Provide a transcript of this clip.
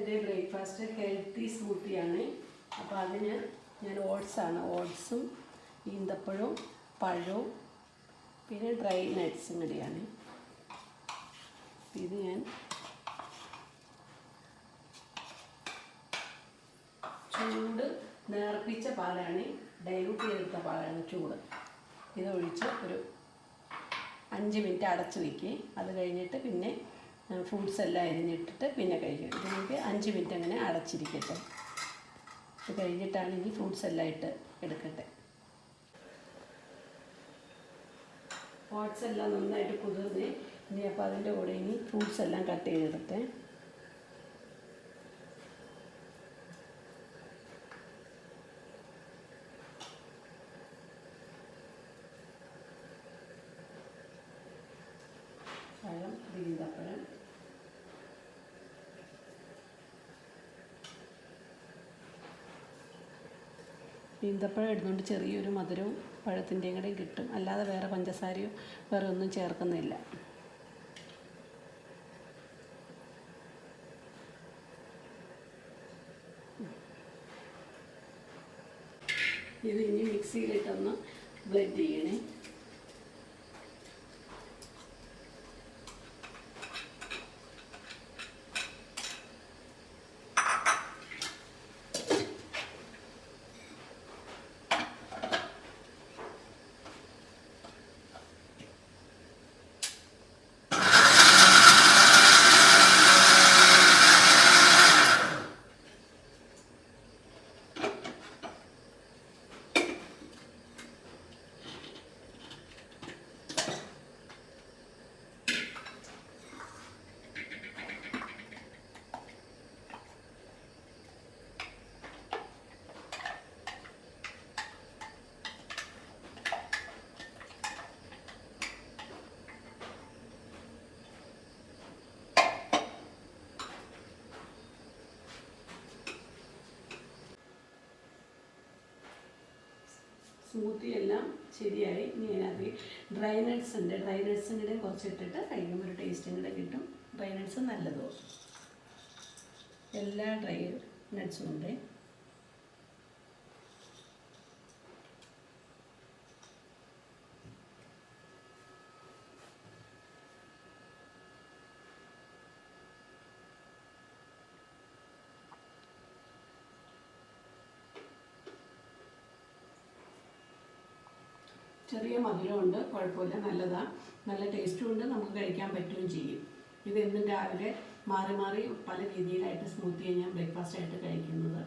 എൻ്റെ breakfast healthy സ്മൂത്തിയാണ്. അപ്പോൾ അതിന് ഞാൻ ഓട്സും ഈന്തപ്പഴവും പഴവും പിന്നെ ഡ്രൈ നട്ട്സും കൂടിയാണ്. ഇത് ഞാൻ ചൂട് നേർപ്പിച്ച പാലാണ്, ഡൈലൂട്ട് ചെയ്തെടുത്ത പാലാണ് ചൂട്. ഇതൊഴിച്ച് ഒരു 5 മിനിറ്റ് അടച്ച് വയ്ക്കുക. അത് കഴിഞ്ഞിട്ട് പിന്നെ ഫ്രൂട്ട്സ് എല്ലാം അരിഞ്ഞിട്ടിട്ട് പിന്നെ കഴിക്കും. ഇത് നമുക്ക് 5 മിനിറ്റ് അങ്ങനെ അടച്ചിരിക്കട്ടെ. ഇത് കഴിഞ്ഞിട്ടാണ് ഇനി ഫ്രൂട്ട്സ് എല്ലാം ഇട്ട് എടുക്കട്ടെ. ഓട്സ് എല്ലാം നന്നായിട്ട് കുതിർന്ന് ഇനി അപ്പോൾ അതിൻ്റെ കൂടെ ഇനി ഫ്രൂട്ട്സ് എല്ലാം കട്ട് ചെയ്തെടുത്തേ. പഴം, ഈന്തപ്പഴം, ഈന്തപ്പഴം ഇടുന്നുകൊണ്ട് ചെറിയൊരു മധുരവും പഴത്തിൻ്റെയും കൂടെ കിട്ടും. അല്ലാതെ വേറെ പഞ്ചസാരയോ വേറെ ഒന്നും ചേർക്കുന്നില്ല. ഇത് ഇനി മിക്സിയിലിട്ടൊന്ന് ബ്ലെൻഡ് ചെയ്യണേ. സ്മൂത്തി എല്ലാം ശരിയായി. ഇനി അതിനകത്ത് ഡ്രൈ നട്ട്സ് ഉണ്ട്. ഡ്രൈ നട്ട്സും കൂടെ കുറച്ചിട്ടിട്ട് കഴിക്കുമ്പോൾ ഒരു ടേസ്റ്റും കൂടെ കിട്ടും. ഡ്രൈ നട്ട്സ് നല്ലതോ, എല്ലാ ഡ്രൈ നട്ട്സും ഉണ്ട്. ചെറിയ മധുരമുണ്ട്, കുഴപ്പമില്ല, നല്ലതാണ്, നല്ല ടേസ്റ്റും ഉണ്ട്, നമുക്ക് കഴിക്കാൻ പറ്റുകയും ചെയ്യും. ഇത് എന്നും രാവിലെ മാറി മാറി പല രീതിയിലായിട്ട് സ്മൂത്തി ഞാൻ ബ്രേക്ക്ഫാസ്റ്റായിട്ട് കഴിക്കുന്നത്.